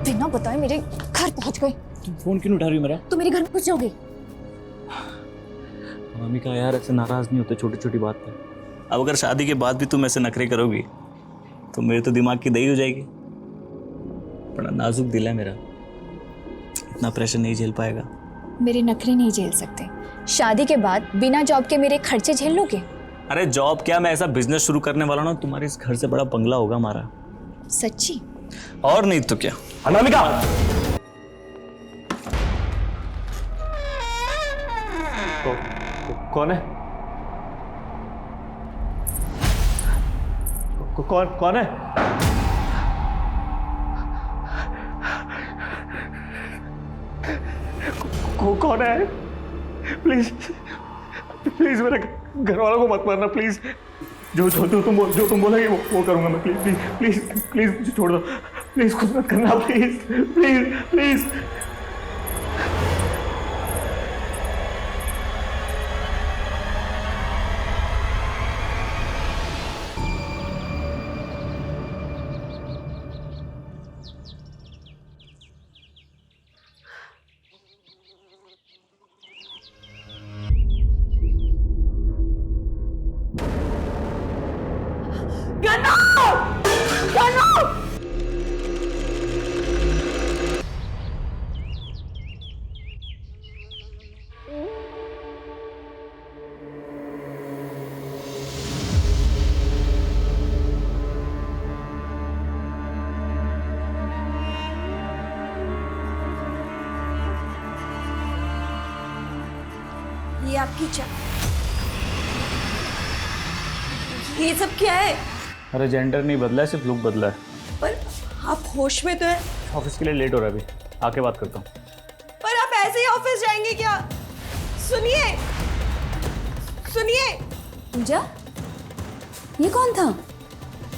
बिना बताए मेरे घर पहुंच गए। तुम फोन क्यों नहीं उठा रही हो मेरा? तो मेरे घर में घुस जाओगे? मम्मी का यार ऐसे नाराज नहीं होते छोटी छोटी बात पे। अब अगर शादी के बाद भी तुम ऐसे नखरे करोगी तो मेरे तो दिमाग की दही हो जाएगी। बड़ा नाजुक दिल है मेरा, इतना प्रेशर नहीं झेल पाएगा। मेरे नखरे नहीं झेल सकते। शादी के बाद बिना जॉब के मेरे खर्चे झेल लोगे? अरे जॉब क्या, मैं ऐसा बिजनेस शुरू करने वाला हूं ना, तुम्हारे इस घर से बड़ा बंगला होगा हमारा। सच्ची? और नहीं तो क्या। अनामिका, कौन है? कौन है? कौन है? प्लीज प्लीज मेरे घर वालों को मत मारना प्लीज। जो तुम बोलोगे वो करूंगा मैं। प्लीज प्लीज प्लीज प्लीज मुझे छोड़ दो। प्लीज कुछ मत करना प्लीज प्लीज प्लीज। ये आपकी चाय, ये सब क्या है? अरे जेंडर नहीं बदला है, सिर्फ लुक बदला है। पर आप होश में तो हैं। ऑफिस के लिए लेट हो रहा है, अभी आके बात करता हूँ। पर आप ऐसे ही ऑफिस जाएंगे क्या? सुनिए सुनिए। पूजा, ये कौन था?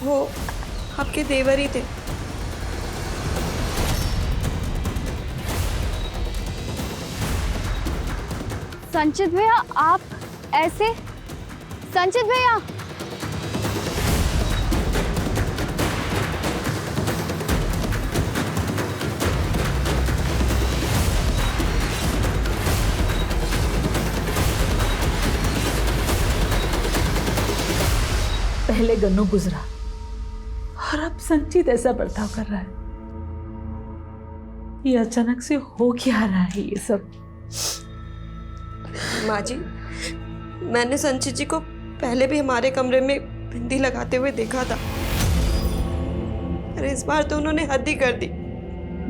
वो आपके देवर ही थे। संचित भैया, आप ऐसे? संचित भैया, पहले गन्नू गुजरा और अब संचित ऐसा बर्ताव कर रहा है। ये अचानक से हो क्या रहा है ये सब? माँ जी, मैंने संचित जी को पहले भी हमारे कमरे में बिंदी लगाते हुए देखा था, अरे इस बार तो उन्होंने हद ही कर दी।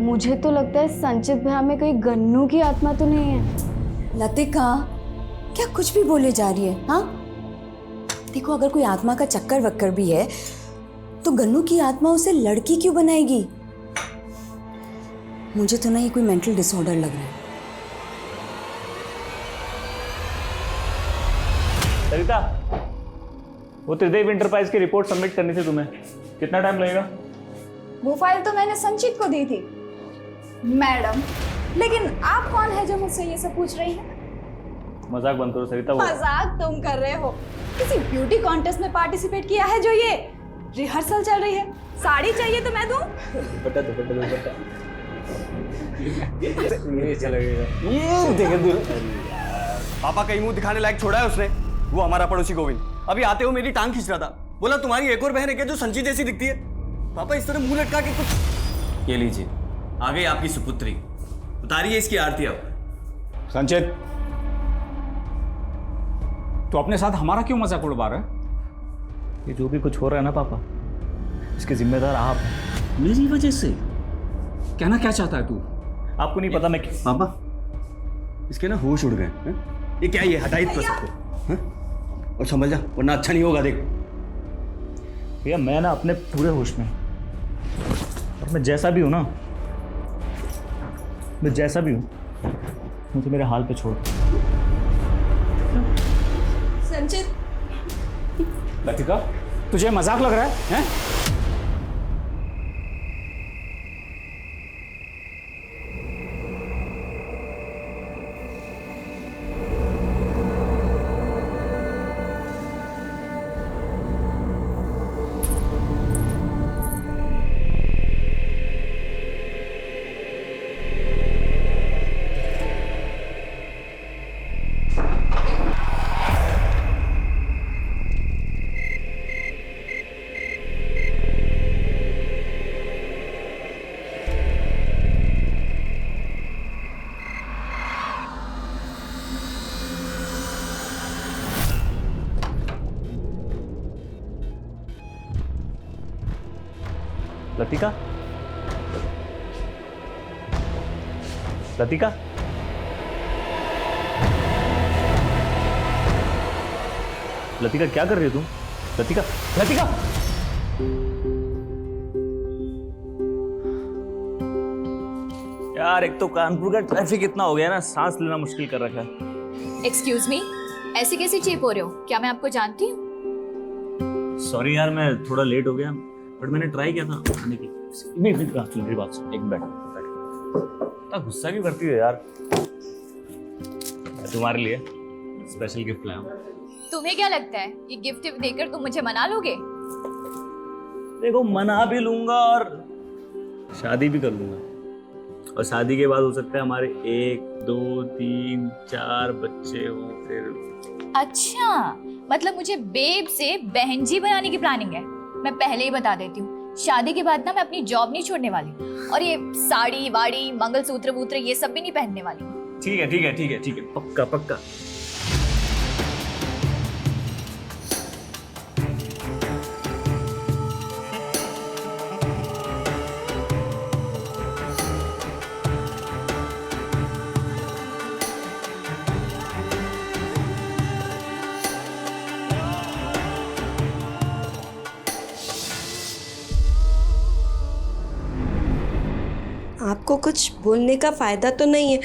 मुझे तो लगता है संचित भैया में कोई गन्नू की आत्मा तो नहीं है। लतिका, क्या कुछ भी बोले जा रही है? हाँ देखो, अगर कोई आत्मा का चक्कर वक्कर भी है तो गन्नू की आत्मा उसे लड़की क्यों बनाएगी? मुझे तो ना ये कोई मेंटल डिसऑर्डर लग रहा है। सरिता, वो त्रिदेव इंटरप्राइज की रिपोर्ट सबमिट करनी थी तुम्हें, कितना टाइम लगेगा? वो फाइल तो मैंने संचित को दी थी मैडम, लेकिन आप कौन है जो मुझसे ये सब पूछ रही हैं? मजाक बंद करो सरिता। वो मजाक तुम कर रहे हो? किसी ब्यूटी कॉन्टेस्ट में पार्टिसिपेट किया है जो ये रिहर्सल चल रही है? साड़ी चाहिए तो मैं दूं? दुपट्टा दुपट्टा दुपट्टा ये चलेगा। ये देख पापा कहीं मुंह दिखाने लायक छोड़ा है उसने। वो हमारा पड़ोसी गोविंद अभी आते हुए मेरी टांग खींच रहा था। बोला तुम्हारी एक और बहन है क्या जो संचित जैसी दिखती है? पापा इस तरह मुंह लटका के कुछ। ये लीजिए, आ गई आपकी सुपुत्री, उतारिए इसकी आरती अब। संचित, तो अपने साथ हमारा क्यों मजाक उड़वा रहा है? ये जो भी कुछ हो रहा है ना पापा, इसके जिम्मेदार आप हैं। मेरी वजह से? कहना क्या चाहता है तू? आपको नहीं पता मैं पापा इसके ना होश उड़ गए हैं? ये क्या, ये हटाई तो सबको हैं? और समझ जा वरना अच्छा नहीं होगा। देख भैया, मैं ना अपने पूरे होश में हूं। और मैं जैसा भी हूं ना, मैं जैसा भी हूं, मुझे मेरे हाल पे छोड़। संचित, लतिका, तुझे मजाक लग रहा है? हैं? लतिका, लतिका, लतिका क्या कर रही हो तुम? लतिका, लतिका, यार एक तो कानपुर का ट्रैफिक इतना हो गया ना, सांस लेना मुश्किल कर रखा है। एक्सक्यूज मी, ऐसे कैसे चीप हो रहे हो? क्या मैं आपको जानती हूँ? सॉरी यार, मैं थोड़ा लेट हो गया, बट मैंने ट्राई किया था आने की। नहीं सुन मेरी बात सुन, एक मिनट इतना गुस्सा क्यों करती है यार? मैं तुम्हारे लिए स्पेशल गिफ्ट लाया हूँ। तुम्हें क्या लगता है ये गिफ्ट देकर तुम मुझे मना लोगे? देखो, मना भी लूंगा और शादी भी कर लूंगा, और शादी के बाद हो सकता है हमारे 1 2 3 4 बच्चे हो फिर। अच्छा, मतलब मुझे बेब से बहन जी बनाने की प्लानिंग है। मैं पहले ही बता देती हूँ, शादी के बाद ना मैं अपनी जॉब नहीं छोड़ने वाली, और ये साड़ी वाड़ी मंगलसूत्र वूत्र ये सब भी नहीं पहनने वाली। ठीक है ठीक है ठीक है ठीक है, पक्का पक्का। आपको कुछ बोलने का फायदा तो नहीं है,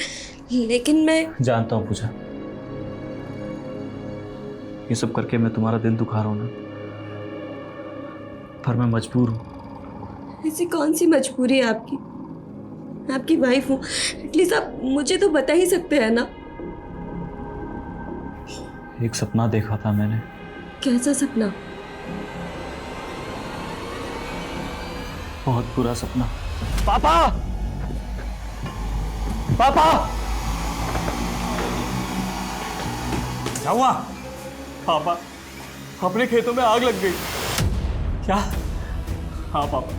लेकिन मैं जानता हूँ पूजा, ये सब करके मैं तुम्हारा दिल दुखा रहा हूँ ना, पर मैं मजबूर हूँ। ऐसी कौन सी मजबूरी है आपकी? मैं आपकी वाइफ हूँ, एटलीस्ट आप मुझे तो बता ही सकते हैं ना। एक सपना देखा था मैंने। कैसा सपना? बहुत बुरा सपना। पापा, पापा, क्या हुआ? पापा, अपने खेतों में आग लग गई। क्या? हाँ पापा,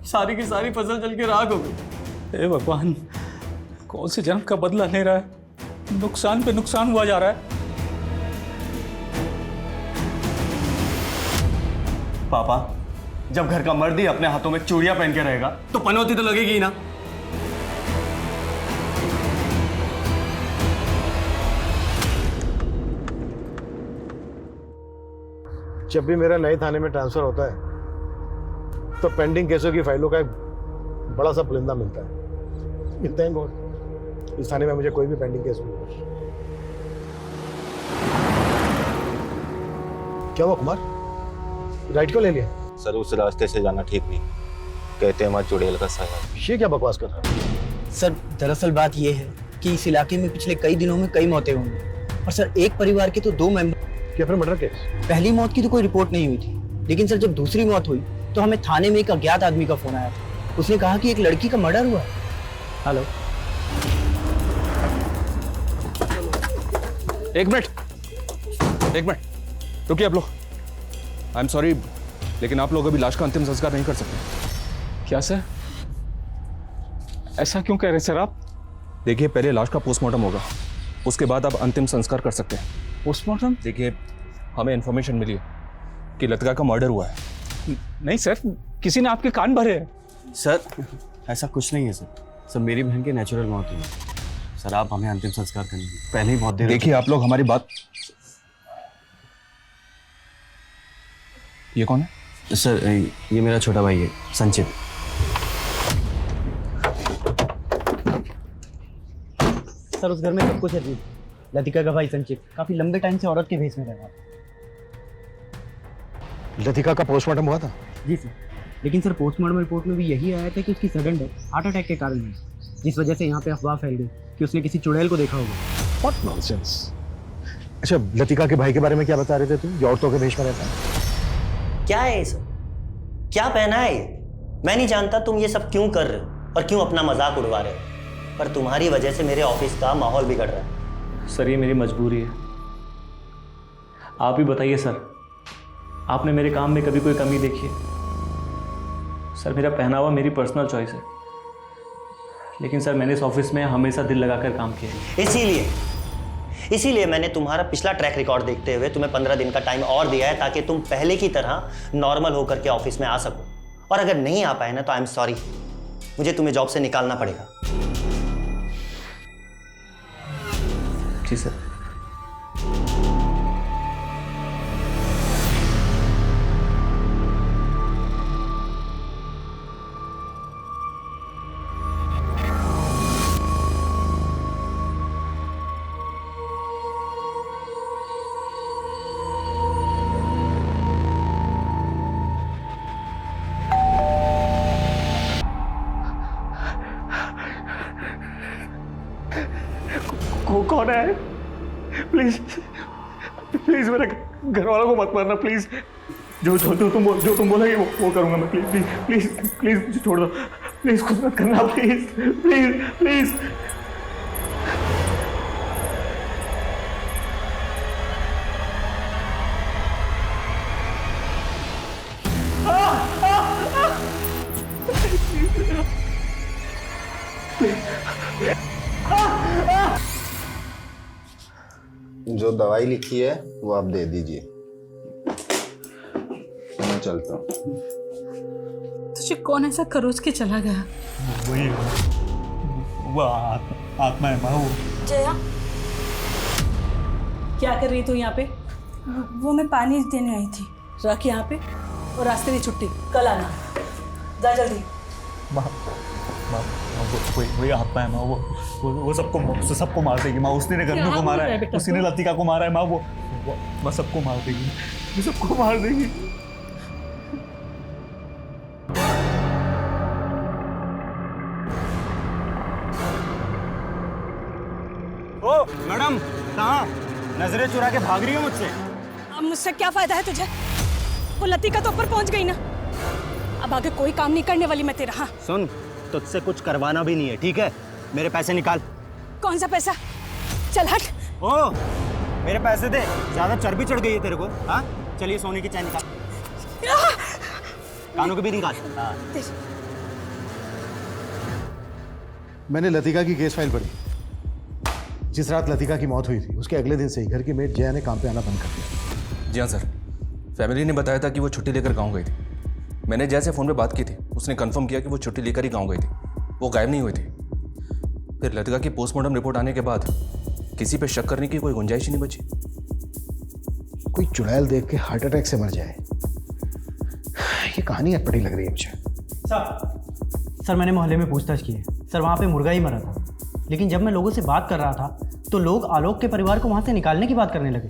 सारी की सारी फसल जल के राख हो गई। हे भगवान, कौन से जन्म का बदला ले रहा है? नुकसान पे नुकसान हुआ जा रहा है। पापा, जब घर का मर्द ही अपने हाथों में चूड़ियां पहन के रहेगा तो पनौती तो लगेगी ही ना। जब भी मेरा नए थाने में ट्रांसफर होता है तो पेंडिंग केसों की फाइलों का एक बड़ा सा पुलिंदा मिलता है। थैंक गॉड इस थाने में मुझे कोई भी पेंडिंग केस नहीं मिला। क्या हुआ कुमार, राइट क्यों ले लिया? सर उस रास्ते से जाना ठीक नहीं, कहते हैं वहाँ चुड़ैल का साया। ये क्या बकवास कर रहा है? सर दरअसल बात ये है कि इस इलाके में पिछले कई दिनों में कई मौतें हुई हैं, और सर एक परिवार के तो 2 मेंबर। क्या फिर मर्डर केस? पहली मौत की तो कोई रिपोर्ट नहीं हुई थी, लेकिन सर जब दूसरी मौत हुई तो हमें थाने में एक अज्ञात आदमी का फोन आया था। उसने कहा कि एक लड़की का मर्डर हुआ। हेलो, एक मिनट रुकिए आप लोग। आई एम सॉरी, लेकिन आप लोग अभी लाश का अंतिम संस्कार नहीं कर सकते। क्या सर, ऐसा क्यों कह रहे हैं सर आप? देखिए, पहले लाश का पोस्टमार्टम होगा, उसके बाद आप अंतिम संस्कार कर सकते हैं। पोस्टमार्टम? देखिए, हमें इन्फॉर्मेशन मिली है कि लतिका का मर्डर हुआ है। नहीं सर, किसी ने आपके कान भरे हैं। सर ऐसा कुछ नहीं है सर मेरी बहन की नेचुरल मौत हुई है। सर आप हमें अंतिम संस्कार करने दीजिए, पहले ही बहुत देर। देखिए आप लोग हमारी बात। ये कौन है? सर ये मेरा छोटा भाई है संचित। सर उस घर में सब कुछ है जी। लतिका का भाई संचित काफी लंबे टाइम से औरत के भेष में रह रहा था। लतिका का पोस्टमार्टम हुआ था? जी सर, लेकिन सर पोस्टमार्टम रिपोर्ट में भी यही आया था कि उसकी सडन डेथ हार्ट अटैक के कारण हुई, जिस वजह से यहाँ पे अफवाह फैल गई कि उसने किसी चुड़ैल को देखा होगा। What nonsense! अच्छा, लतिका के भाई के बारे में क्या बता रहे थे तुम? ये औरतों के भेष में रहता है। क्या है ये सब? क्या पहना है ये? मैं नहीं जानता तुम ये सब क्यों कर रहे हो और क्यों अपना मजाक उड़वा रहे हो, पर तुम्हारी वजह से मेरे ऑफिस का माहौल बिगड़ रहा है। सर ये मेरी मजबूरी है, आप ही बताइए सर, आपने मेरे काम में कभी कोई कमी देखी है? सर मेरा पहनावा मेरी पर्सनल चॉइस है, लेकिन सर मैंने इस ऑफिस में हमेशा दिल लगाकर काम किया है। इसीलिए मैंने तुम्हारा पिछला ट्रैक रिकॉर्ड देखते हुए तुम्हें 15 दिन का टाइम और दिया है, ताकि तुम पहले की तरह नॉर्मल होकर के ऑफिस में आ सको और अगर नहीं आ पाए ना तो आई एम सॉरी, मुझे तुम्हें जॉब से निकालना पड़ेगा। जी सर। कौन है? प्लीज प्लीज मेरे घर वालों को मत मारना प्लीज। जो तुम बोलोगे वो करूंगा मैं। प्लीज प्लीज प्लीज प्लीज मुझे छोड़ दो प्लीज, कुछ मत करना प्लीज प्लीज प्लीज। जो दवाई लिखी है वो आप दे दीजिए, मैं चलता हूँ। तुझे कौन ऐसा खरोच के चला गया? वही वो आत्मा है माँ। वो जया, क्या कर रही तू यहाँ पे? वो मैं पानी देने आई थी। रख यहाँ पे और रास्ते की छुट्टी, कल आना। जा जल्दी। वही आत्मा है माँ। वो सबको मार देगी माँ। उसने गन्नू को मारा है, उसी ने लतिका को मारा है माँ। वो सबको मार देगी, वो सबको मार देगी। ओ मैडम, कहाँ नजरें चुरा के भाग रही हो मुझसे? अब मुझसे क्या फायदा है तुझे? वो लतिका तो ऊपर पहुंच गई ना। अब आगे कोई काम नहीं करने वाली मैं तेरा। हाँ सुन, तुझसे कुछ करवाना भी नहीं है, ठीक है? मेरे पैसे निकाल। कौन सा पैसा? चल हट। ओ मेरे पैसे दे, ज्यादा चर्बी चढ़ गई है तेरे को। हाँ चलिए, सोने की चैन निकाल, कानों के भी निकाल। हाँ। मैंने लतिका की केस फाइल पढ़ी। जिस रात लतिका की मौत हुई थी उसके अगले दिन से ही घर की मेड जया ने काम पे आना बंद कर दिया। जी हाँ सर, फैमिली ने बताया था कि वो छुट्टी लेकर गाँव गई थी। मैंने जया से फ़ोन पे बात की थी, उसने कंफर्म किया कि वो छुट्टी लेकर ही गाँव गई थी, वो गायब नहीं हुई थी। फिर लतिका की पोस्टमार्टम रिपोर्ट आने के बाद किसी पे शक करने की कोई गुंजाइश ही नहीं बची। कोई चुड़ैल देख के हार्ट अटैक से मर जाए, ये कहानी अटपटी लग रही है मुझे। सर मैंने मोहल्ले में पूछताछ की है सर, वहाँ पे मुर्गा ही मरा था। लेकिन जब मैं लोगों से बात कर रहा था तो लोग आलोक के परिवार को वहाँ से निकालने की बात करने लगे।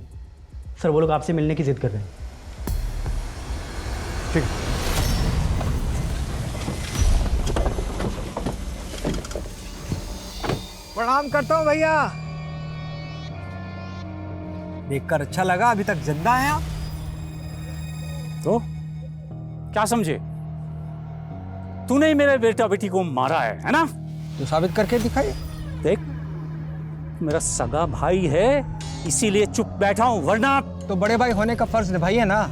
सर वो लोग आपसे मिलने की जिद कर रहे हैं। ठीक। प्रणाम करता हूँ भैया। देखकर अच्छा लगा, अभी तक जिंदा हैं आप। तो क्या समझे? तूने ही मेरे बेटा बेटी को मारा है ना? तो साबित करके दिखाइए। देख, मेरा सगा भाई है इसीलिए चुप बैठा हूं, वरना तो बड़े भाई होने का फर्ज निभाइए ना।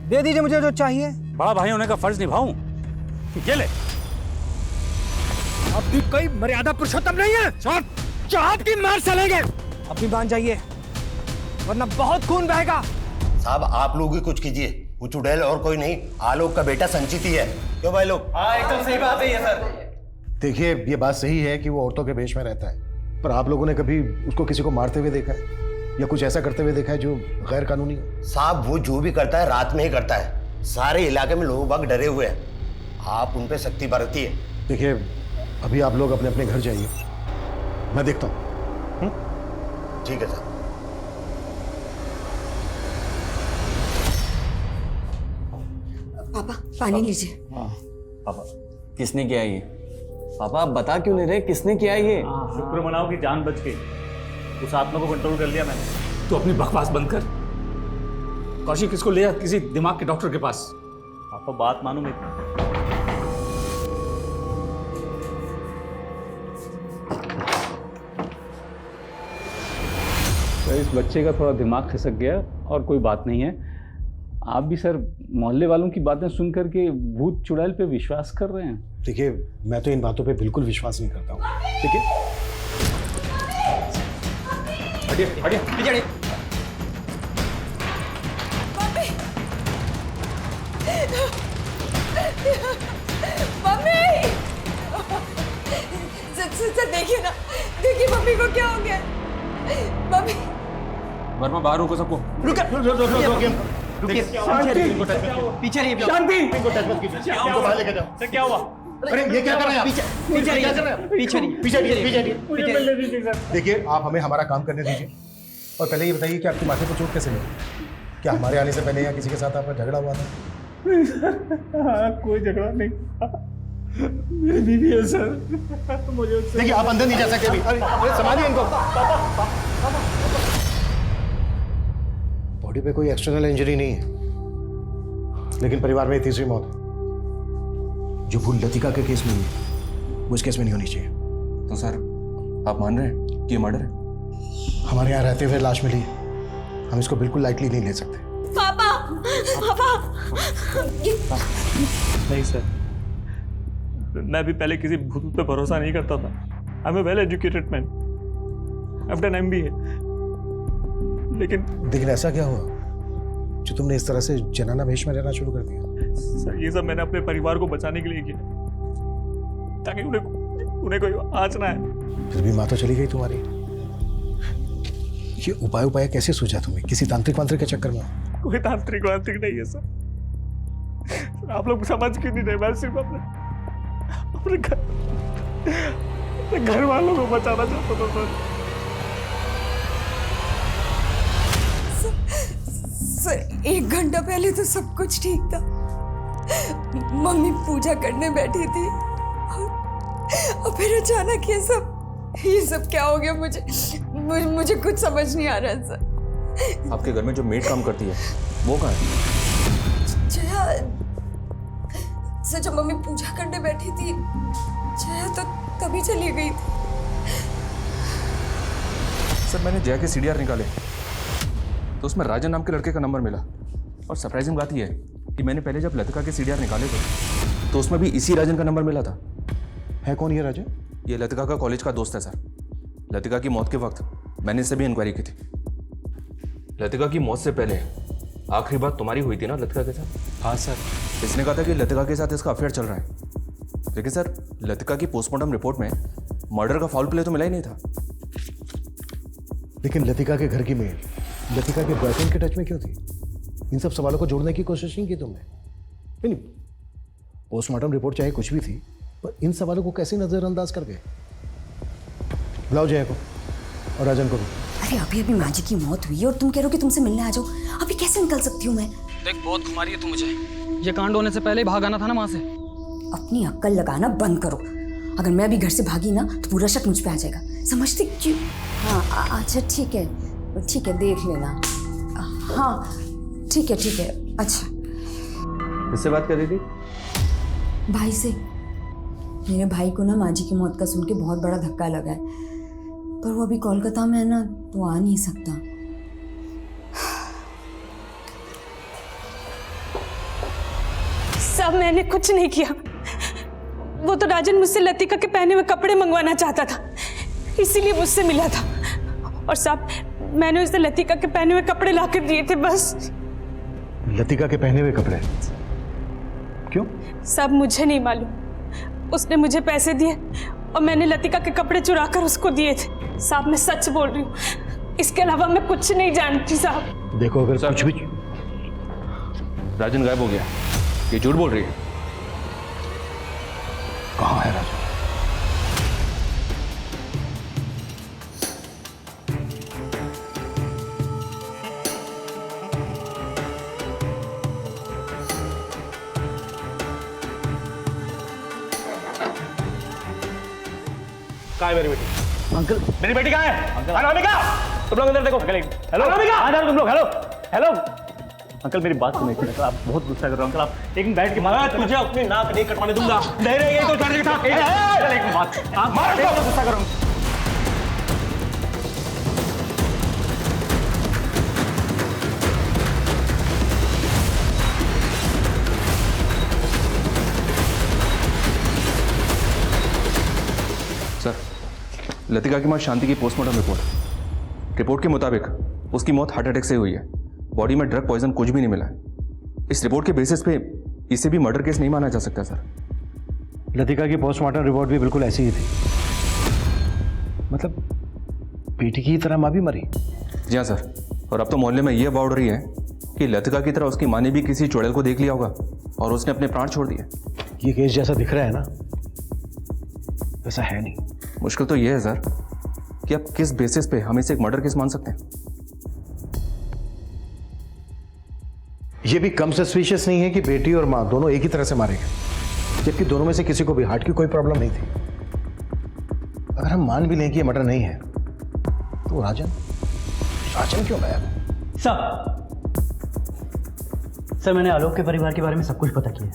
दे दीजिए मुझे जो चाहिए। बड़ा भाई होने का फर्ज निभाऊं? ये ले। अब भी कोई मर्यादा पुरुषोत्तम नहीं है। चाप की मार चलेंगे। अपनी बांध जाइए वरना बहुत खून बहेगा। साहब आप लोग भी कुछ कीजिए, वो चुड़ैल और कोई नहीं, आलोक का बेटा संचित ही है। क्यों भाई लोग? हाँ एकदम सही बात है ये सर। देखिए, ये बात सही है कि वो औरतों के भेष में रहता है, पर आप लोगों ने कभी उसको किसी को मारते हुए देखा है या कुछ ऐसा करते हुए देखा है जो गैर कानूनी है? साहब वो जो भी करता है रात में ही करता है। सारे इलाके में लोग बाग डरे हुए हैं, आप उन पे सख्ती बरतिए। देखिए, अभी आप लोग अपने अपने घर जाइए, मैं देखता हूँ। ठीक है साहब। पापा पानी लीजिए। पापा किसने किया ये? पापा आप बता क्यों नहीं रहे, किसने किया ये? शुक्र मनाओ कि जान बच गई, उस आत्मा को कंट्रोल कर लिया मैंने। तू अपनी बकवास बंद कर। कौशिक इसको ले आ किसी दिमाग के डॉक्टर के पास। आपको बात मानो मेरी। तो इस बच्चे का थोड़ा दिमाग खिसक गया और कोई बात नहीं है। आप भी सर मोहल्ले वालों की बातें सुन करके भूत चुड़ैल पे विश्वास कर रहे हैं। देखिए, मैं तो इन बातों पे बिल्कुल विश्वास नहीं करता हूँ। ठीक है, हटिए हटिए हटिए। मम्मी सर देखिए ना, देखिए मम्मी को क्या हो गया। मम्मी वर्मा बाहर रुको सबको। पीछे रहिए। शांति। इनको बाहर लेके जाओ। क्या हुआ? अरे ये क्या कर रहे हैं आप? पीछे क्या कर रहे हैं? पीछे देखिए, आप हमें हमारा काम करने दीजिए और पहले ये बताइए कि आपके माथे को चोट कैसे लगी? क्या हमारे आने से पहले या किसी के साथ आपका झगड़ा हुआ था? हाँ, कोई झगड़ा नहीं था। मेरी बीवी है सर, मुझे देखिए आप अंदर नहीं जा सकते अभी। अरे संभालिए इनको। बॉडी पे कोई एक्सटर्नल इंजरी नहीं है, लेकिन परिवार में तीसरी मौत है जो भूल लतिका के केस में हुई है, वो इस केस में नहीं होनी चाहिए। तो सर आप मान रहे हैं कि ये मर्डर है? हमारे यहाँ रहते हुए लाश मिली है, हम इसको बिल्कुल लाइटली नहीं ले सकते। पापा पापा नहीं सर, मैं भी पहले किसी भूत पे भरोसा नहीं करता था। I am a well educated man, I have done MBA। लेकिन ऐसा क्या हुआ जो तुमने इस तरह से जनाना भेष में रहना शुरू कर दिया? सर ये सब मैंने अपने परिवार को बचाने के लिए किया, ताकि उन्हें कोई आँच ना आए। फिर भी माँ तो चली गई तुम्हारी। ये उपाय कैसे सूझा तुम्हें? किसी तांत्रिक वांत्रिक के चक्कर में? कोई तांत्रिक वांत्रिक नहीं है सर, आप लोग समझ क्यों नहीं रहे? मैं सिर्फ अपने घर वालों को बचाना चाहता था सर। 1 घंटा पहले तो सब कुछ ठीक था। मम्मी पूजा करने बैठी थी और फिर अचानक ये सब क्या हो गया? मुझे कुछ समझ नहीं आ रहा सर। आपके घर में जो मेड काम करती है वो कहाँ है? जया सर, जब मम्मी पूजा करने बैठी थी, जया तो तभी चली गई थी। सर मैंने जया के CDR निकाले तो उसमें राजन नाम के लड़के का नंबर मिला, और सरप्राइजिंग बात यह है कि मैंने पहले जब लतिका के CDR निकाले थे तो उसमें भी इसी राजन का नंबर मिला था। है कौन ये राजन? ये लतिका का कॉलेज का दोस्त है सर। लतिका की मौत के वक्त मैंने इससे भी इंक्वायरी की थी। लतिका की मौत से पहले आखिरी बात तुम्हारी हुई थी ना लतिका के साथ? हाँ सर। इसने कहा था कि लतिका के साथ इसका अफेयर चल रहा है, लेकिन सर लतिका की पोस्टमार्टम रिपोर्ट में मर्डर का फाउल प्ले तो मिला ही नहीं था। लेकिन लतिका के घर की मेल लतिका के बॉयफ्रेंड के टच में क्यों थी? इन सब सवालों को जोड़ने की कोशिश नहीं की तुमने? नहीं, पोस्टमार्टम रिपोर्ट चाहे कुछ भी थी, पर इन सवालों को कैसे नजरअंदाज कर गए? बुलाओ जया को और राजन को भी। अरे अभी माँ जी की मौत हुई है और तुम कह रहे हो कि तुमसे मिलने आ जाओ। अभी कैसे निकल सकती हूँ मैं? देख बहुत घुमा रही है तू मुझे। ये कांड होने से पहले ही भाग आना था ना वहाँ से। अपनी अक्ल लगाना बंद करो। अगर मैं अभी घर से भागी ना तो पूरा शक मुझ पे आ जाएगा। समझते क्यों? हाँ अच्छा ठीक है देख लेना। हाँ ठीक है। अच्छा किससे बात कर रही थी? भाई से। मेरे भाई को ना माँ जी की मौत का सुन के बहुत बड़ा धक्का लगा है, पर वो अभी कोलकाता में है ना, तो आ नहीं सकता। सब मैंने कुछ नहीं किया। वो तो राजन मुझसे लतिका के पहने हुए कपड़े मंगवाना चाहता था, इसीलिए मुझसे मिला था। और साहब मैंने उसे लतिका के पहने हुए कपड़े लाकर दिए थे बस। लतिका के पहने हुए कपड़े? क्यों? सब मुझे नहीं मालूम। उसने मुझे पैसे दिए और मैंने लतिका के कपड़े चुरा कर उसको दिए थे। साहब मैं सच बोल रही हूँ, इसके अलावा मैं कुछ नहीं जानती साहब। देखो अगर कुछ भी। राजन गायब हो गया, ये झूठ बोल रही है। कहाँ है राजन? कहाँ है मेरी बेटी? अंकल मेरी बेटी कहाँ है? अंकल अनामिका, तुम लोग अंदर देखो। हेलो अनामिका, आ जाओ तुम लोग। हेलो अंकल मेरी बात सुनिए। अंकल आप बहुत गुस्सा कर रहे हो। अंकल आप एक मिनट बैठ के। मैं तुझे अपनी नाक नहीं कटवाने दूंगा। नहीं ये तो चार्ज था। एक बात आप मारो, गुस्सा करो। सर लतिका की मां शांति की पोस्टमार्टम रिपोर्ट के मुताबिक उसकी मौत हार्ट अटैक से हुई है। बॉडी में ड्रग पॉइजन कुछ भी नहीं मिला है। इस रिपोर्ट के बेसिस पे इसे भी मर्डर केस नहीं माना जा सकता सर। लतिका की पोस्टमार्टम रिपोर्ट भी बिल्कुल ऐसी ही थी। मतलब बेटी की तरह माँ भी मरी। जी हाँ सर, और अब तो मोहल्ले में ये अबाउट रही है कि लतिका की तरह उसकी माँ ने भी किसी चुड़ैल को देख लिया होगा और उसने अपने प्राण छोड़ दिए। ये केस जैसा दिख रहा है ना, वैसा है नहीं। मुश्किल तो ये है सर कि आप किस बेसिस पे हम इसे एक मर्डर केस मान सकते हैं। ये भी कम सस्पिशियस नहीं है कि बेटी और माँ दोनों एक ही तरह से मारे गए, जबकि दोनों में से किसी को भी हार्ट की कोई प्रॉब्लम नहीं थी। अगर हम मान भी लें कि ये मर्डर नहीं है, तो राजन क्यों गायब है? सर मैंने आलोक के परिवार के बारे में सब कुछ पता किया है।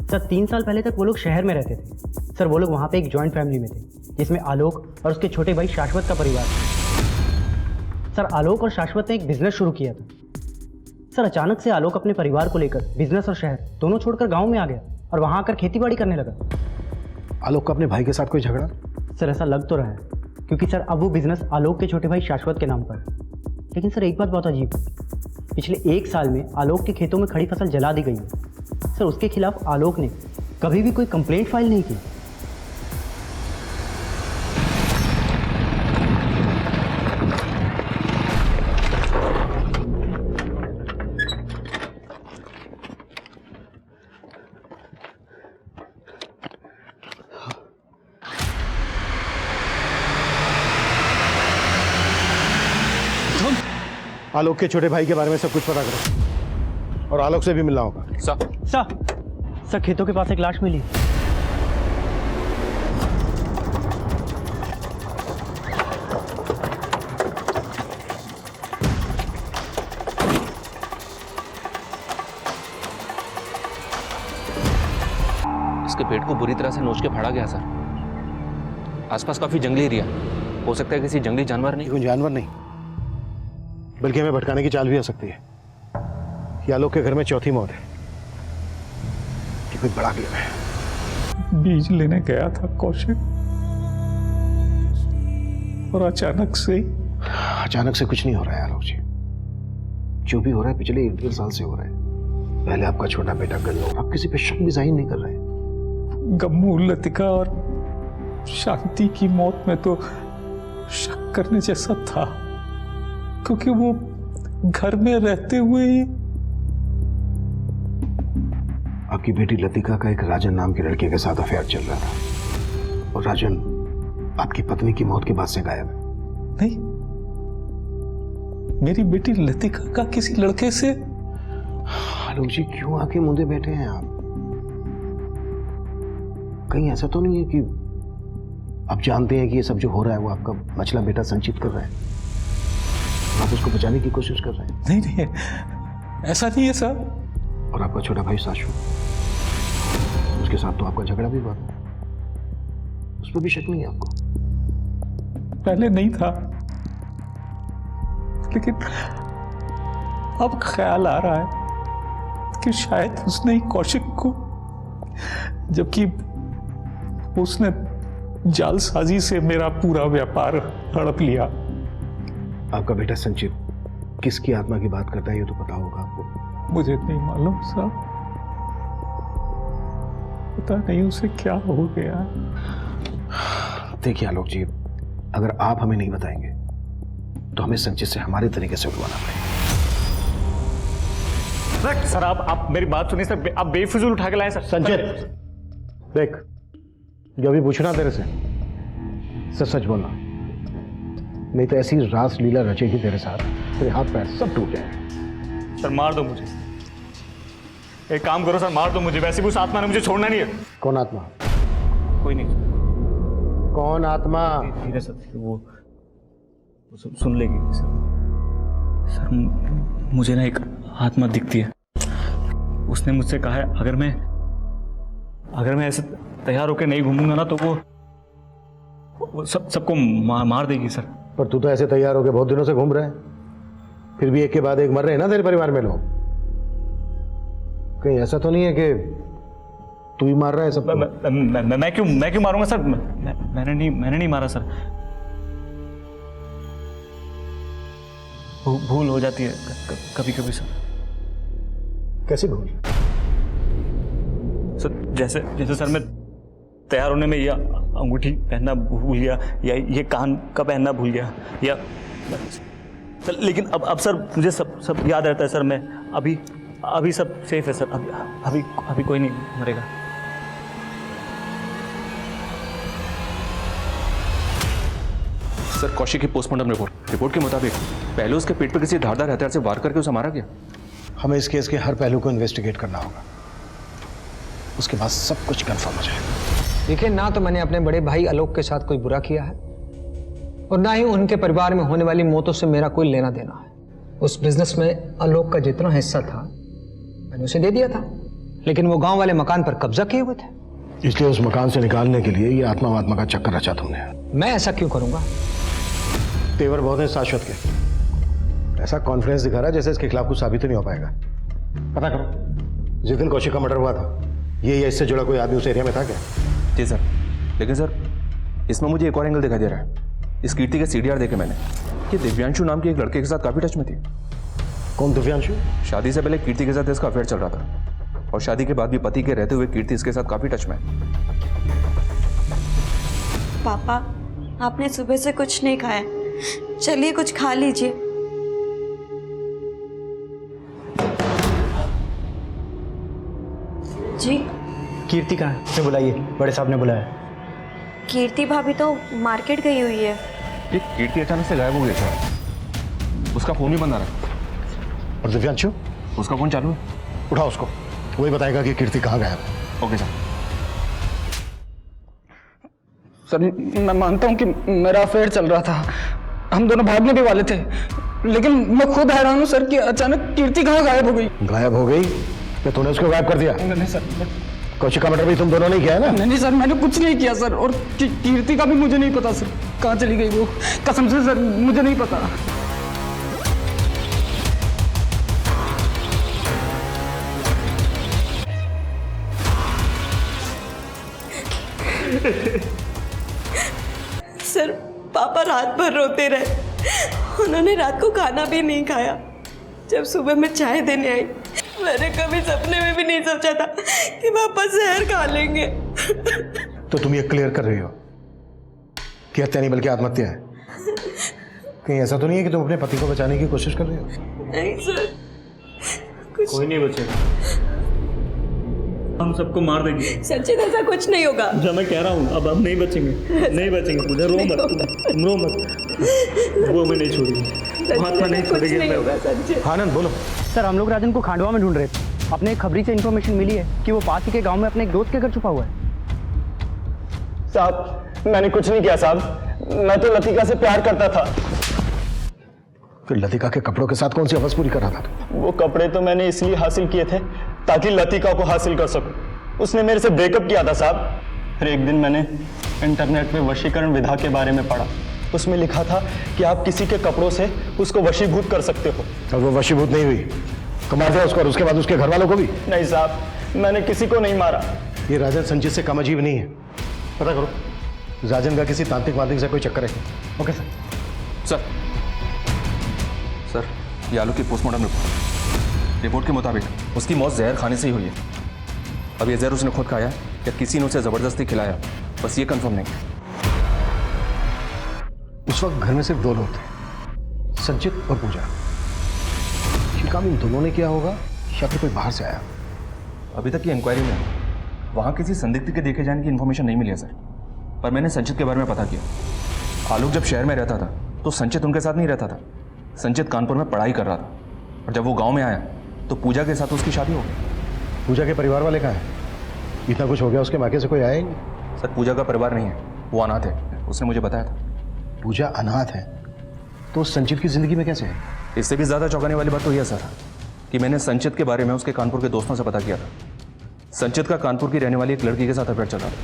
सर 3 साल पहले तक वो लोग शहर में रहते थे। सर वो लोग वहाँ पे एक जॉइंट फैमिली में थे, जिसमें आलोक और उसके छोटे भाई शाश्वत का परिवार था। सर आलोक और शाश्वत ने एक बिजनेस शुरू किया था। सर अचानक से आलोक अपने परिवार को लेकर बिजनेस और शहर दोनों छोड़कर गाँव में आ गया और वहाँ आकर खेती बाड़ी करने लगा। आलोक का अपने भाई के साथ कोई झगड़ा? सर ऐसा लग तो रहा है, क्योंकि सर अब वो बिजनेस आलोक के छोटे भाई शाश्वत के नाम पर है। लेकिन सर एक बात बहुत अजीब है, पिछले 1 साल में आलोक के खेतों में खड़ी फसल जला दी गई है। सर उसके खिलाफ आलोक ने कभी भी कोई कंप्लेंट फाइल नहीं की। आलोक के छोटे भाई के बारे में सब कुछ पता करो और आलोक से भी मिलना होगा। सर खेतों के पास एक लाश मिली। इसके पेट को बुरी तरह से नोच के फाड़ा गया सर। आसपास काफी जंगली एरिया, हो सकता है किसी जंगली जानवर नहीं। कोई जानवर नहीं, बल्कि हमें भटकाने की चाल भी आ सकती है। ये आलोक के घर में चौथी मौत है। ये कोई बड़ा गेम है। बीज लेने गया था कौशिक, और अचानक से कुछ नहीं हो रहा है आलोक जी। जो भी हो रहा है पिछले 1-1.5 साल से हो रहा है। पहले आपका छोटा बेटा गल्लो, आप किसी पे शक भी जाहिर नहीं कर रहे हैं। गम्मू, लतिका और शांति की मौत में तो शक करने जैसा था, क्योंकि वो घर में रहते हुए ही। आपकी बेटी लतिका का एक राजन नाम के लड़के के साथ अफेयर चल रहा था, और राजन आपकी पत्नी की मौत के बाद से गायब है। नहीं, मेरी बेटी लतिका का किसी लड़के से। आलोक जी क्यों आके मुंदे बैठे हैं आप? कहीं ऐसा तो नहीं है कि आप जानते हैं कि ये सब जो हो रहा है वो आपका मछला बेटा संचित कर रहा है, आप उसको बचाने की कोशिश कर रहे हैं? नहीं, ऐसा नहीं है सर। और आपका छोटा भाई साशु, उसके साथ तो आपका झगड़ा भी हुआ, उस पर भी शक नहीं है आपको? पहले नहीं था, लेकिन अब ख्याल आ रहा है कि शायद उसने ही कौशिक को, जबकि उसने जालसाजी से मेरा पूरा व्यापार हड़प लिया। आपका बेटा संचित किसकी आत्मा की बात करता है ये तो पता होगा आपको? मुझे नहीं मालूम साहब, पता नहीं उसे क्या हो गया। देखिए आलोक जी, अगर आप हमें नहीं बताएंगे तो हमें संचित से हमारे तरीके से उठवाना पड़ेगा। सर आप मेरी बात सुनिए सर, आप बेफिजूल उठा के लाए सर। संचित देख, जो भी पूछना तेरे से सच सच बोलना, नहीं तो ऐसी रास लीला रचेगी तेरे साथ, तेरे हाथ पैर सब टूट जाएंगे। सर मार दो मुझे, एक काम करो सर, मार दो मुझे। वैसे भी उस आत्मा ने मुझे छोड़ना नहीं है। कौन आत्मा? कोई नहीं। कौन आत्मा? धीरे सर, वो सुन लेगी सर। सर मुझे ना एक आत्मा दिखती है, उसने मुझसे कहा है अगर मैं ऐसे तैयार होकर नहीं घूमूंगा ना तो वो सबको मार देगी सर। पर तू तो ऐसे तैयार होकर बहुत दिनों से घूम रहा है, फिर भी एक के बाद एक मर रहे हैं ना तेरे परिवार में लोग। कहीं ऐसा तो नहीं है कि तू ही मार रहा है सबको? मैं क्यों मारूंगा सर? मैंने नहीं मारा सर। भूल हो जाती है कभी कभी सर। कैसी भूल? सर जैसे जैसे सर मैं तैयार होने में या अंगूठी पहनना भूल गया या ये कान का पहनना भूल गया या सर, लेकिन अब सर मुझे सब याद रहता है सर। मैं अभी सब सेफ है सर। अभी कोई नहीं मरेगा। सर कौशिक की पोस्टमार्टम रिपोर्ट के मुताबिक पहले उसके पेट पर किसी धारदार हथियार से वार करके उसे मारा गया। हमें इस केस के हर पहलू को इन्वेस्टिगेट करना होगा, उसके बाद सब कुछ कंफर्म हो जाएगा। देखिए, ना तो मैंने अपने बड़े भाई आलोक के साथ कोई बुरा किया है और ना ही उनके परिवार में होने वाली मौतों से मेरा कोई लेना देना है। उस बिजनेस में आलोक का जितना हिस्सा था मैंने उसे दे दिया था, लेकिन वो गांव वाले मकान पर कब्जा किए हुए थे। इसलिए उस मकान से निकालने के लिए ये आत्मा का चक्कर रचा तुमने। मैं ऐसा क्यों करूंगा? तेवर बहुत है शाश्वत के, ऐसा कॉन्फिडेंस दिखा रहा है जैसे इसके खिलाफ कुछ साबित ही नहीं हो पाएगा। पता करो, जिस दिन कौशिक का मर्डर हुआ था ये या इससे जुड़ा कोई आदमी उस एरिया में था क्या? जी सर, लेकिन सर इसमें मुझे एक और एंगल दिखाई दे रहा है। इस कीर्ति के सीडीआर देखे मैंने कि दिव्यांशु नाम के एक लड़के के साथ काफी टच में थी। कौन दिव्यांशु? शादी से पहले कीर्ति के साथ इसका अफेयर चल रहा था और शादी के बाद भी पति के रहते हुए कीर्ति इसके साथ काफी टच में। पापा, आपने सुबह से कुछ नहीं खाया, चलिए कुछ खा लीजिए। जी कीर्ति कहाँ है? उसे बुलाइए, बड़े साहब ने बुलाया। कीर्ति भाभी तो मार्केट गई हुई है। ये कीर्ति अचानक से गायब हो गई सर, उसका फोन भी बंद आ रहा है। और दिव्यांशु? उसका फोन चालू है। उठाओ उसको, वही बताएगा कि कीर्ति कहाँ गायब है। Okay sir. सर मैं मानता हूँ कि मेरा अफेयर चल रहा था, हम दोनों भागने भी वाले थे, लेकिन मैं खुद हैरान हूँ सर कि अचानक कीर्ति कहाँ गायब हो गई। गायब हो गई? क्या तूने उसको गायब कर दिया? नहीं सर, कौशिक का मर्डर भी तुम दोनों ने किया है ना? नहीं सर, मैंने कुछ नहीं किया सर, और कीर्ति का भी मुझे नहीं पता सर, कहाँ चली गई वो, कसम से सर मुझे नहीं पता। सर पापा रात भर रोते रहे, उन्होंने रात को खाना भी नहीं खाया। जब सुबह मैं चाय देने आई, मैंने कभी सपने में भी नहीं सोचा था कि पापा जहर खा लेंगे। तो तुम ये क्लियर कर रही हो कि हत्या नहीं बल्कि आत्महत्या है? कहीं ऐसा तो नहीं है कि तुम अपने पति को बचाने की कोशिश कर रही हो? नहीं सर, कुछ कोई नहीं बचेगा, हम सबको मार देंगे। संचित ऐसा कुछ नहीं होगा। जो मैं कह रहा हूँ, अब नहीं बचेंगे, नहीं बचेंगे। पूजा रो मत, तुम रो मत, वो हमें नहीं छोड़ेगी, महात्मा नहीं छोड़ेगी। आनंद बोलो। सर हम लोग राजन को खांडवा में ढूंढ रहे थे, अपने एक खबरी से इन्फॉर्मेशन मिली है कि वो पास ही के गांव में अपने एक दोस्त के घर छुपा हुआ है। साहब मैंने कुछ नहीं किया साहब, मैं तो लतिका से प्यार करता था। फिर लतिका के कपड़ों के साथ कौन सी हवस पूरी कर रहा था? वो कपड़े तो मैंने इसलिए हासिल किए थे ताकि लतिका को हासिल कर सकूं। उसने मेरे से ब्रेकअप किया था साहब। फिर एक दिन मैंने इंटरनेट पे वशीकरण विधा के बारे में पढ़ा, उसमें लिखा था कि आप किसी के कपड़ों से उसको वशीभूत कर सकते हो। और वो वशीभूत नहीं हुई तो मार दिया उसको, और उसके बाद उसके घर वालों को भी? नहीं साहब, मैंने किसी को नहीं मारा। ये राजन संचित से कम अजीब नहीं है। पता करो राजन का किसी तांत्रिक वांत्रिक से कोई चक्कर है? Okay sir. सर ये आलोक की पोस्टमार्टम रिपोर्ट के मुताबिक उसकी मौत जहर खाने से ही हुई है। अब ये जहर उसने खुद खाया या किसी ने उसे जबरदस्ती खिलाया, बस ये कंफर्म नहीं। उस वक्त घर में सिर्फ दो लोग थे, संचित और पूजा। ये काम इन दोनों ने किया होगा या फिर कोई बाहर से आया? अभी तक की इंक्वायरी में वहाँ किसी संदिग्ध के देखे जाने की इन्फॉर्मेशन नहीं मिली है सर, पर मैंने संचित के बारे में पता किया। आलोक जब शहर में रहता था तो संचित उनके साथ नहीं रहता था। संचित कानपुर में पढ़ाई कर रहा था और जब वो गांव में आया तो पूजा के साथ उसकी शादी हो गई। पूजा के परिवार वाले कहाँ हैं? इतना कुछ हो गया, उसके मायके से कोई आया ही नहीं? सर पूजा का परिवार नहीं है, वो अनाथ है, उसने मुझे बताया था। पूजा अनाथ है तो संचित की जिंदगी में कैसे है? इससे भी ज़्यादा चौंकाने वाली बात तो यह सर कि मैंने संचित के बारे में उसके कानपुर के दोस्तों से पता किया था। संचित का कानपुर की रहने वाली एक लड़की के साथ अफेयर चल रहा था,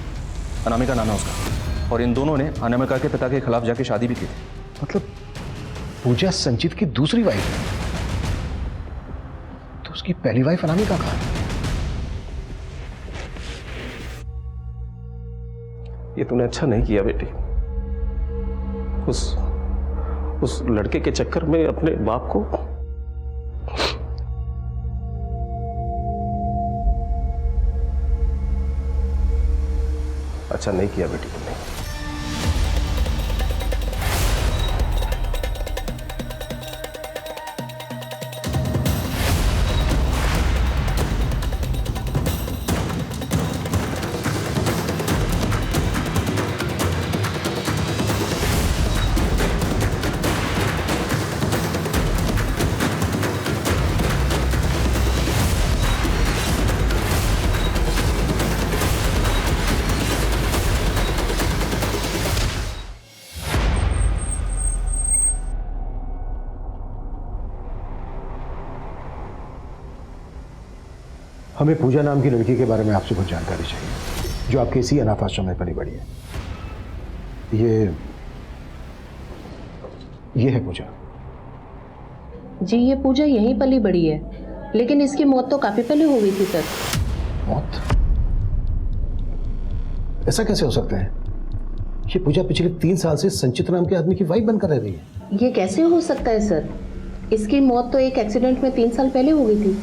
अनामिका नाम है उसका, और इन दोनों ने अनामिका के पिता के खिलाफ जाके शादी भी की थी। मतलब पूजा संचित की दूसरी वाइफ है, तो उसकी पहली वाइफ अनामिका कहाँ है? ये तूने अच्छा नहीं किया बेटी, उस लड़के के चक्कर में अपने बाप को। अच्छा नहीं किया बेटी तुमने। हमें पूजा नाम की लड़की के बारे में आपसे कुछ जानकारी चाहिए, जो आपके इसी अनाथ आश्रम में पली बड़ी है। ये है पूजा। जी ये पूजा यहीं पली बड़ी है, लेकिन इसकी मौत तो काफी पहले हो गई थी सर। मौत? ऐसा कैसे हो सकता है? ये पूजा पिछले 3 साल से संचित नाम के आदमी की वाइफ बनकर रह रही है। ये कैसे हो सकता है सर? इसकी मौत तो एक एक्सीडेंट में 3 साल पहले हो गई थी।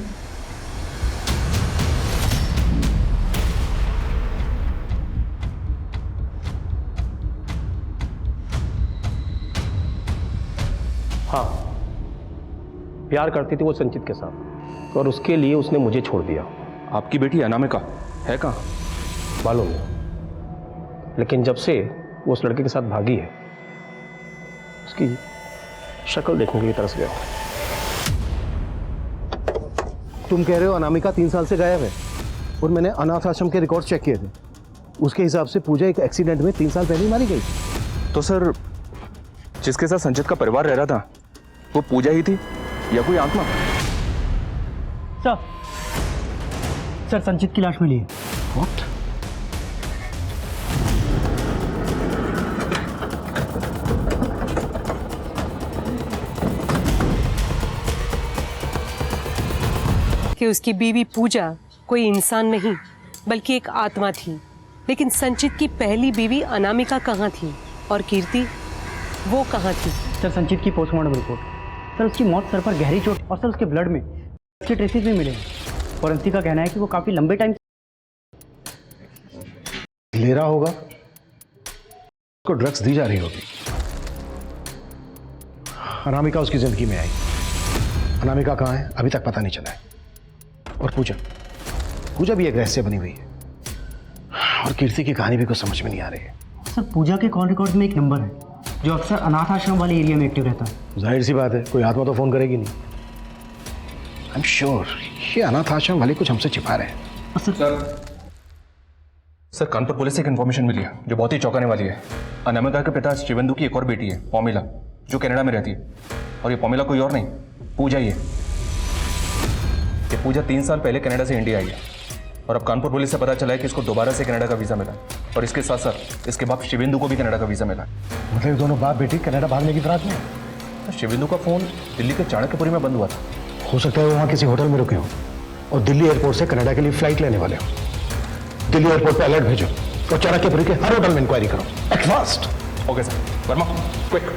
हाँ, प्यार करती थी वो संचित के साथ और उसके लिए उसने मुझे छोड़ दिया। आपकी बेटी अनामिका है कहाँ? मालूम नहीं, लेकिन जब से वो उस लड़के के साथ भागी है उसकी शक्ल देखने के लिए तरस गया। तुम कह रहे हो अनामिका 3 साल से गायब है, और मैंने अनाथ आश्रम के रिकॉर्ड चेक किए थे, उसके हिसाब से पूजा एक एक्सीडेंट में 3 साल पहले ही मारी गई। तो सर जिसके साथ संचित का परिवार रह रहा था वो पूजा ही थी या कोई आत्मा? सर संचित की लाश मिली है। What? कि उसकी बीवी पूजा कोई इंसान नहीं बल्कि एक आत्मा थी। लेकिन संचित की पहली बीवी अनामिका कहाँ थी और कीर्ति वो कहाँ थी? सर संचित की पोस्टमार्टम रिपोर्ट, सर उसकी मौत सर पर गहरी चोट और सर उसके ब्लड में उसके ट्रेसेस भी मिले हैं। फॉरेंसिक का कहना है कि वो काफी लंबे टाइम ले रहा होगा, उसको ड्रग्स दी जा रही होगी। अनामिका उसकी जिंदगी में आई, अनामिका कहाँ है अभी तक पता नहीं चला है। और पूजा भी एक रहस्य बनी हुई है, और कीर्ति की कहानी भी कुछ समझ में नहीं आ रही है। सर पूजा के कॉल रिकॉर्ड में एक नंबर है जो अक्सर अनाथ आश्रम वाले एरिया में एक्टिव रहता है। जाहिर सी बात है, कोई आत्मा तो फोन करेगी नहीं। आई एम श्योर ये अनाथ आश्रम वाले कुछ हमसे छिपा रहे हैं। सर कानपुर पुलिस से एक इन्फॉर्मेशन मिली है जो बहुत ही चौंकाने वाली है। अनामिका के पिता शिवेंदु की एक और बेटी है पौमिला, जो कनाडा में रहती है, और ये पौमिला कोई और नहीं पूजा ही है। ये पूजा 3 साल पहले कनाडा से इंडिया आई है, और अब कानपुर पुलिस से पता चला है कि इसको दोबारा से कनाडा का वीज़ा मिला, और इसके साथ साथ इसके बाप शिवेंदु को भी कनाडा का वीज़ा मिला। मतलब दोनों बाप बेटी कनाडा भागने की फिराक में? तो शिवेंदु का फ़ोन दिल्ली के चाणक्यपुरी में बंद हुआ था। हो सकता है वो वहाँ किसी होटल में रुके हो और दिल्ली एयरपोर्ट से कनाडा के लिए फ्लाइट लेने वाले हो। दिल्ली एयरपोर्ट पे अलर्ट भेजो और चाणक्यपुरी के हर होटल में इंक्वायरी करो। Act fast. Okay sir. Verma quick.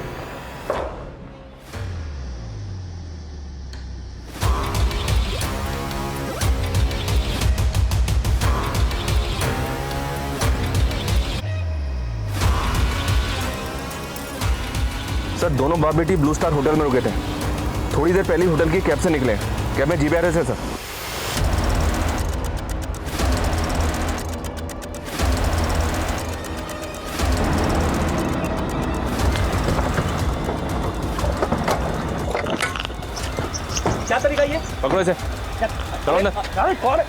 Sir दोनों बाप बेटी ब्लू स्टार होटल में रुके थे। थोड़ी देर पहले होटल की कैब से निकले। कैब में GBRS है सर। क्या तरीका ये? पकड़ो इसे। चलो अंदर। कौन है?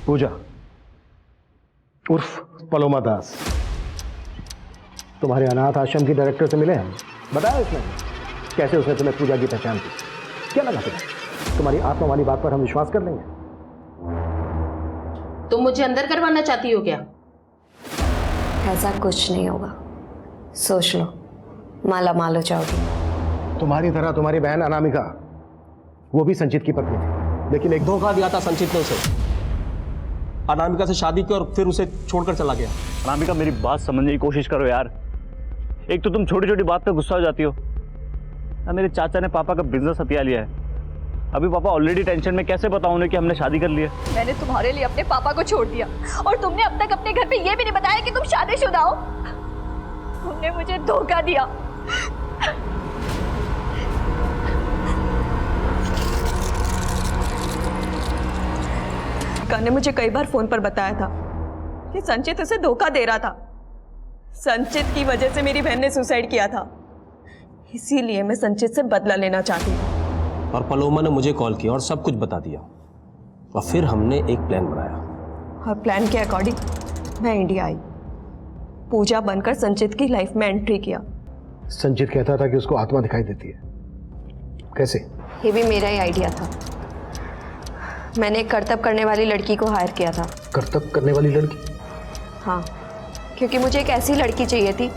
पूजा उर्फ पलोमा दास तुम्हारे अनाथ आश्रम की डायरेक्टर से मिले हैं। बताया उसने कैसे उसने तुम्हें पूजा की पहचान की? क्या लगा तुम्हारी आत्मा वाली बात पर हम विश्वास कर लेंगे? तुम मुझे अंदर करवाना चाहती हो क्या? ऐसा कुछ नहीं होगा, सोच लो, माला माल हो जाओगी। तुम्हारी तरह तुम्हारी बहन अनामिका, वो भी संचित की पत्नी थी, लेकिन एक धोखा दिया था संचित ने उसे। अनामिका से शादी की और फिर उसे छोड़कर चला गया। अनामिका मेरी बात समझने की कोशिश करो यार। एक तो तुम छोटी छोटी बात पे गुस्सा हो जाती हो, मेरे चाचा ने पापा का बिजनेस हथिया लिया है, अभी पापा ऑलरेडी टेंशन में, कैसे बताऊं उन्हें कि हमने शादी कर ली है? मैंने तुम्हारे लिए अपने पापा को छोड़ दिया और तुमने अब तक अपने घर पे ये भी नहीं बताया कि तुम शादीशुदा हो। तुमने मुझे धोखा दिया। ने मुझे कई बार फोन पर बताया था कि संचित उसे धोखा दे रहा था। संचित की वजह से मेरी बहन ने सुसाइड किया था, इसीलिए मैं संचित से बदला लेना चाहती थी। और पलोमा ने मुझे कॉल किया और सब कुछ बता दिया, और फिर हमने एक प्लान बनाया। और प्लान के अकॉर्डिंग मैं इंडिया आई, पूजा बनकर संचित की लाइफ में एंट्री किया। संचित कहता था कि उसको आत्मा दिखाई देती है, कैसे? ये भी मेरा ही आइडिया था। मैंने एक करतब करने वाली लड़की को हायर किया था। करतब करने वाली लड़की? हाँ, क्योंकि मुझे एक ऐसी लड़की चाहिए थी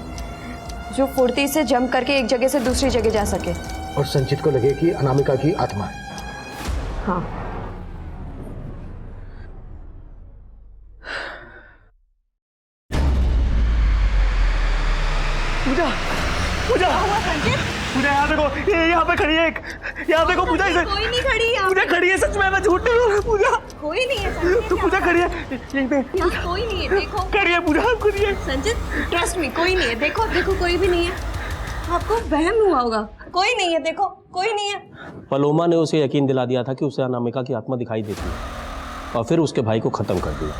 जो फुर्ती से जंप करके एक जगह से दूसरी जगह जा सके। और संचित को लगे कि अनामिका की आत्मा है। हाँ। पूजा, पूजा, पूजा यहाँ देखो, ये यहाँ पे खड़ी है एक, यहाँ देखो पूजा, इसे कोई नहीं खड़ी है। पूजा खड़ी है, सच में, मैं झूठ नहीं बोल रहा। पूजा कोई नहीं है। तो पूजा खड़ी है यहीं पे, कोई नहीं है, देखो खड़ी है पूजा, खड़ी है। संचित ट्रस्ट मी, कोई नहीं है। देखो देखो, कोई भी नहीं है। आपको वहम हुआ होगा, कोई नहीं है। देखो कोई नहीं है। पलोमा ने उसे यकीन दिला दिया था कि उसे अनामिका की आत्मा दिखाई देती है, और फिर उसके भाई को खत्म कर दिया।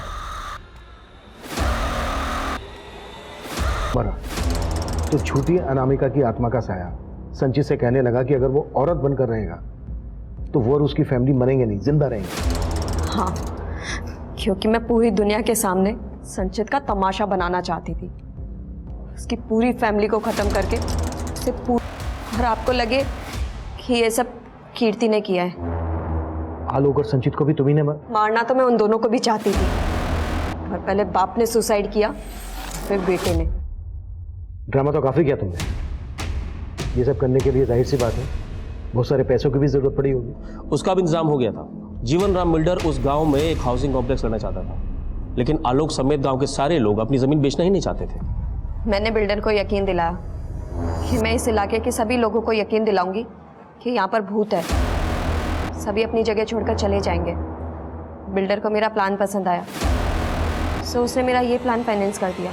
मरा तो झूठी अनामिका की आत्मा का साया संचित से कहने लगा कि अगर वो औरत बनकर रहेगा तो वो और उसकी फैमिली मरेंगे नहीं, जिंदा रहेंगे। हाँ, क्योंकि मैं पूरी दुनिया के सामने संचित का तमाशा बनाना चाहती थी, उसकी पूरी फैमिली को खत्म करके उसे और आपको लगे कि ये सब कीर्ति ने किया है। आलोक और संचित को भी तुम्ही ने मारना तो मैं उन दोनों को भी चाहती थी, पर पहले बाप ने सुसाइड किया, फिर बेटे ने। ड्रामा तो काफी किया तुमने। ये सब करने के लिए जाहिर सी बात है बहुत सारे पैसों की भी जरूरत पड़ी होगी। उसका भी इंतजाम हो गया था। जीवन राम बिल्डर उस गांव में एक हाउसिंग कॉम्प्लेक्स लेना चाहता था, लेकिन आलोक समेत गांव के सारे लोग अपनी जमीन बेचना ही नहीं चाहते थे। मैंने बिल्डर को यकीन दिलाया कि मैं इस इलाके के सभी लोगों को यकीन दिलाऊंगी कि यहाँ पर भूत है, सभी अपनी जगह छोड़कर चले जाएंगे। बिल्डर को मेरा प्लान पसंद आया, सो उसने मेरा ये प्लान फाइनेंस कर दिया।